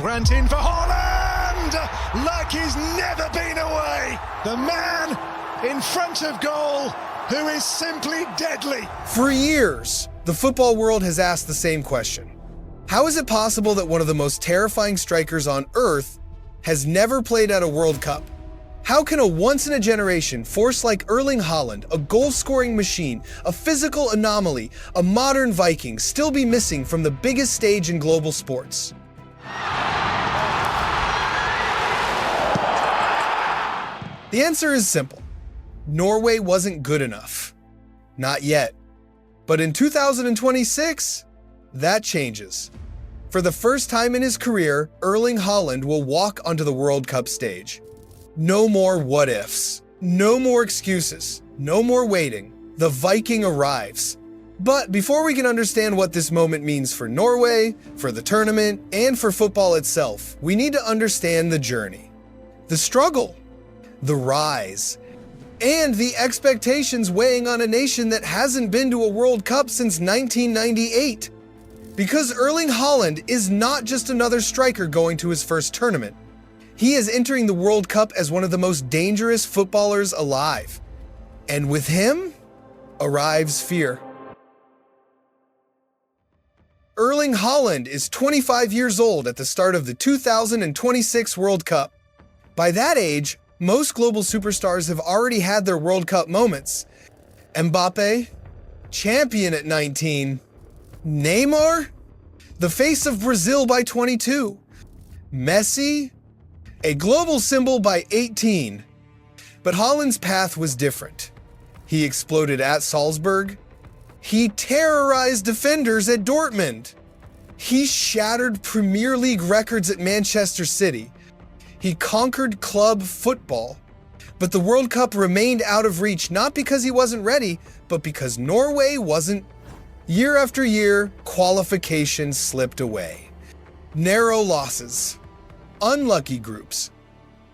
went in for Haaland, like he's never been away. The man in front of goal who is simply deadly. For years, the football world has asked the same question. How is it possible that one of the most terrifying strikers on earth has never played at a World Cup? How can a once-in-a-generation force like Erling Haaland, a goal-scoring machine, a physical anomaly, a modern Viking, still be missing from the biggest stage in global sports? The answer is simple. Norway wasn't good enough. Not yet. But in 2026, that changes. For the first time in his career, Erling Haaland will walk onto the World Cup stage. No more what-ifs. No more excuses. No more waiting. The Viking arrives. But before we can understand what this moment means for Norway, for the tournament, and for football itself, we need to understand the journey. The struggle. The rise. And the expectations weighing on a nation that hasn't been to a World Cup since 1998. Because Erling Haaland is not just another striker going to his first tournament. He is entering the World Cup as one of the most dangerous footballers alive. And with him arrives fear. Erling Haaland is 25 years old at the start of the 2026 World Cup. By that age, most global superstars have already had their World Cup moments. Mbappe, champion at 19. Neymar, the face of Brazil by 22. Messi, a global symbol by 18. But Haaland's path was different. He exploded at Salzburg. He terrorized defenders at Dortmund. He shattered Premier League records at Manchester City. He conquered club football. But the World Cup remained out of reach, not because he wasn't ready, but because Norway wasn't. Year after year, qualifications slipped away. Narrow losses. Unlucky groups.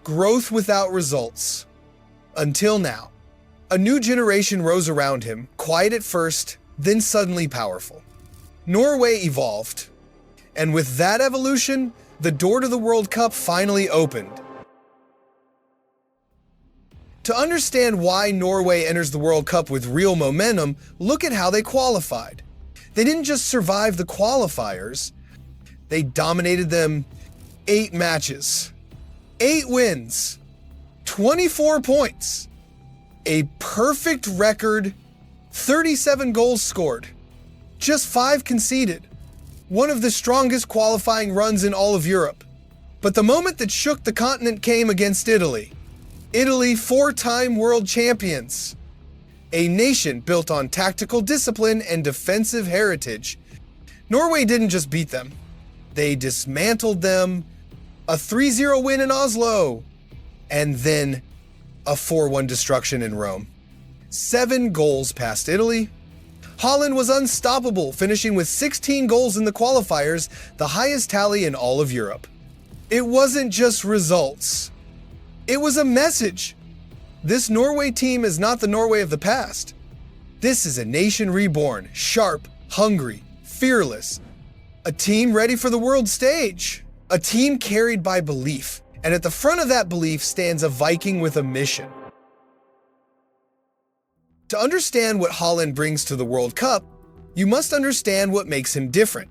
Growth without results. Until now. A new generation rose around him, quiet at first, then suddenly powerful. Norway evolved. And with that evolution, the door to the World Cup finally opened. To understand why Norway enters the World Cup with real momentum, look at how they qualified. They didn't just survive the qualifiers, they dominated them 8 matches, 8 wins, 24 points, a perfect record, 37 goals scored, just 5 conceded. One of the strongest qualifying runs in all of Europe. But the moment that shook the continent came against Italy. Italy, 4-time world champions. A nation built on tactical discipline and defensive heritage. Norway didn't just beat them. They dismantled them. A 3-0 win in Oslo. And then a 4-1 destruction in Rome. 7 goals past Italy. Haaland was unstoppable, finishing with 16 goals in the qualifiers, the highest tally in all of Europe. It wasn't just results. It was a message. This Norway team is not the Norway of the past. This is a nation reborn, sharp, hungry, fearless. A team ready for the world stage. A team carried by belief. And at the front of that belief stands a Viking with a mission. To understand what Haaland brings to the World Cup, you must understand what makes him different.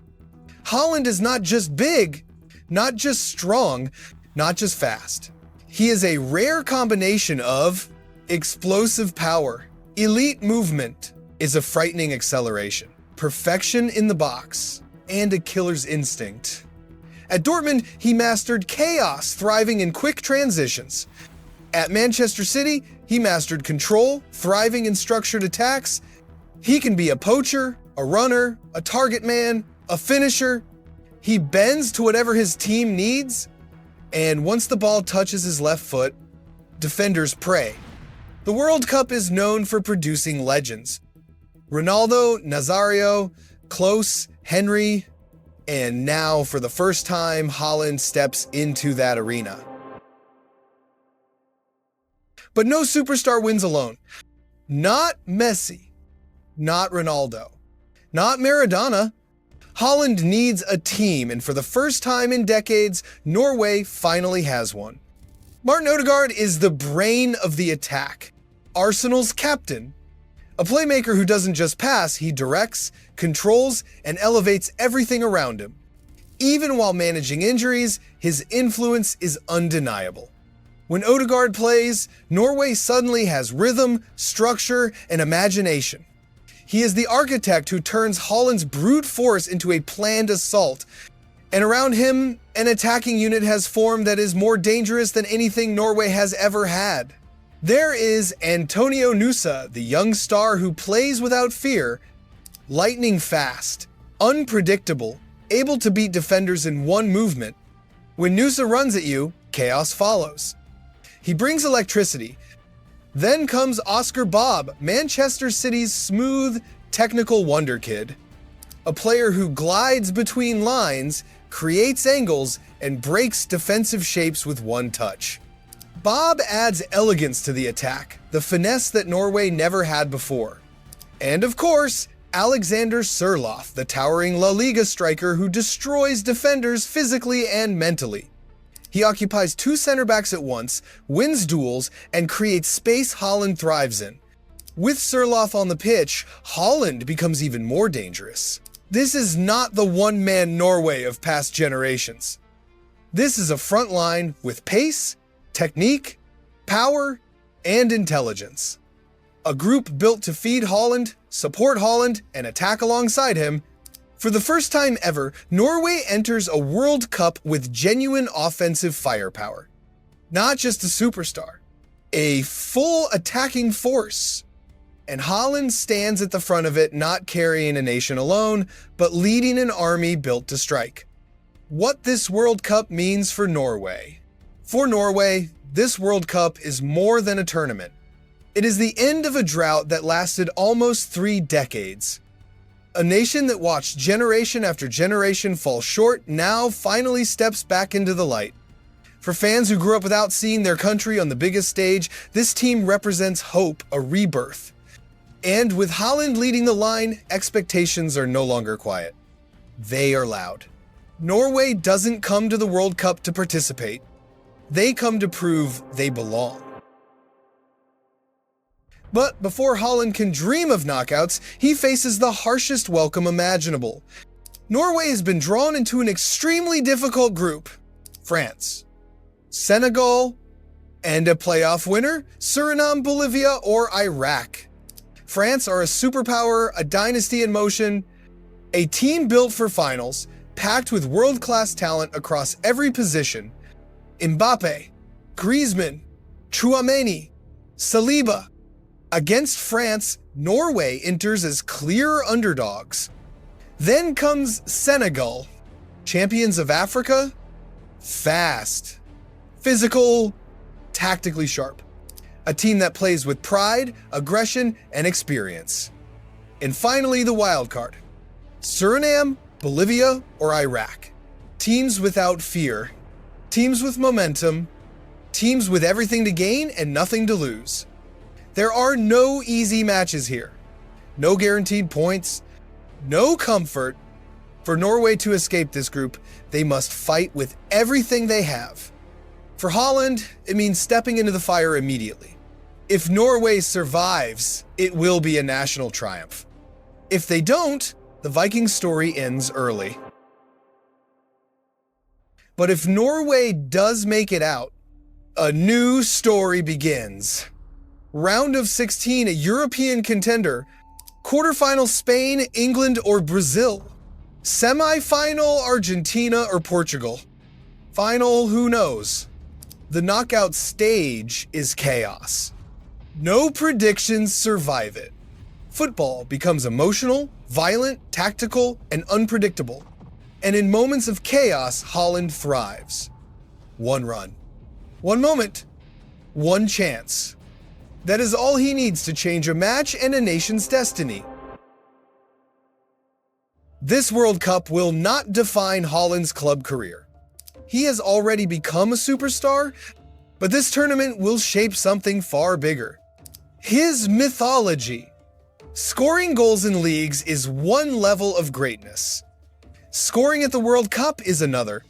Haaland is not just big, not just strong, not just fast. He is a rare combination of explosive power, elite movement, is a frightening acceleration, perfection in the box, and a killer's instinct. At Dortmund, he mastered chaos, thriving in quick transitions. At Manchester City, he mastered control, thriving in structured attacks. He can be a poacher, a runner, a target man, a finisher. He bends to whatever his team needs. And once the ball touches his left foot, defenders pray. The World Cup is known for producing legends. Ronaldo, Nazario, Klose, Henry, and now for the first time, Haaland steps into that arena. But no superstar wins alone. Not Messi, not Ronaldo, not Maradona. Haaland needs a team, and for the first time in decades, Norway finally has one. Martin Odegaard is the brain of the attack, Arsenal's captain. A playmaker who doesn't just pass, he directs, controls, and elevates everything around him. Even while managing injuries, his influence is undeniable. When Odegaard plays, Norway suddenly has rhythm, structure, and imagination. He is the architect who turns Haaland's brute force into a planned assault, and around him, an attacking unit has formed that is more dangerous than anything Norway has ever had. There is Antonio Nusa, the young star who plays without fear, lightning fast, unpredictable, able to beat defenders in one movement. When Nusa runs at you, chaos follows. He brings electricity. Then comes Oscar Bob, Manchester City's smooth, technical wonder kid. A player who glides between lines, creates angles, and breaks defensive shapes with one touch. Bob adds elegance to the attack, the finesse that Norway never had before. And of course, Alexander Sørloth, the towering La Liga striker who destroys defenders physically and mentally. He occupies two center backs at once, wins duels, and creates space Haaland thrives in. With Sørloth on the pitch, Haaland becomes even more dangerous. This is not the one-man Norway of past generations. This is a front line with pace, technique, power, and intelligence. A group built to feed Haaland, support Haaland, and attack alongside him. For the first time ever, Norway enters a World Cup with genuine offensive firepower. Not just a superstar, a full attacking force. And Haaland stands at the front of it, not carrying a nation alone, but leading an army built to strike. What this World Cup means for Norway. For Norway, this World Cup is more than a tournament. It is the end of a drought that lasted almost 3 decades. A nation that watched generation after generation fall short now finally steps back into the light. For fans who grew up without seeing their country on the biggest stage, this team represents hope, a rebirth. And with Haaland leading the line, expectations are no longer quiet. They are loud. Norway doesn't come to the World Cup to participate. They come to prove they belong. But before Haaland can dream of knockouts, he faces the harshest welcome imaginable. Norway has been drawn into an extremely difficult group: France, Senegal, and a playoff winner, Suriname, Bolivia, or Iraq. France are a superpower, a dynasty in motion, a team built for finals, packed with world-class talent across every position. Mbappe, Griezmann, Tchouaméni, Saliba. Against France, Norway enters as clear underdogs. Then comes Senegal, champions of Africa, fast, physical, tactically sharp. A team that plays with pride, aggression, and experience. And finally, the wild card: Suriname, Bolivia, or Iraq. Teams without fear, teams with momentum, teams with everything to gain and nothing to lose. There are no easy matches here. No guaranteed points, no comfort. For Norway to escape this group, they must fight with everything they have. For Haaland, it means stepping into the fire immediately. If Norway survives, it will be a national triumph. If they don't, the Viking story ends early. But if Norway does make it out, a new story begins. Round of 16, a European contender. Quarterfinal: Spain, England, or Brazil. Semi-final: Argentina or Portugal. Final: who knows? The knockout stage is chaos. No predictions survive it. Football becomes emotional, violent, tactical, and unpredictable. And in moments of chaos, Haaland thrives. One run, one moment, one chance. That is all he needs to change a match and a nation's destiny. This World Cup will not define Haaland's club career. He has already become a superstar, but this tournament will shape something far bigger. His mythology. Scoring goals in leagues is one level of greatness. Scoring at the World Cup is another.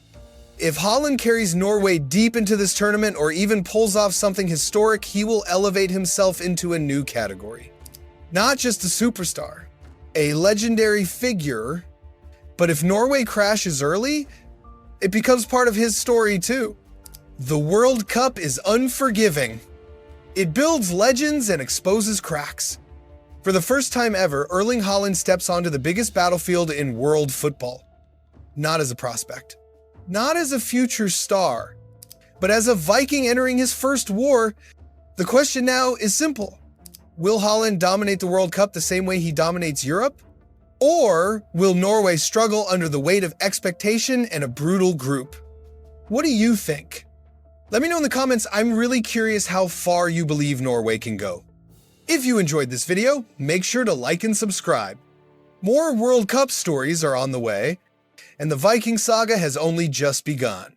If Haaland carries Norway deep into this tournament or even pulls off something historic, he will elevate himself into a new category. Not just a superstar, a legendary figure, but if Norway crashes early, it becomes part of his story too. The World Cup is unforgiving. It builds legends and exposes cracks. For the first time ever, Erling Haaland steps onto the biggest battlefield in world football. Not as a prospect, not as a future star, but as a Viking entering his first war. The question now is simple. Will Haaland dominate the World Cup the same way he dominates Europe? Or will Norway struggle under the weight of expectation and a brutal group? What do you think? Let me know in the comments. I'm really curious how far you believe Norway can go. If you enjoyed this video, make sure to like and subscribe. More World Cup stories are on the way, and the Viking saga has only just begun.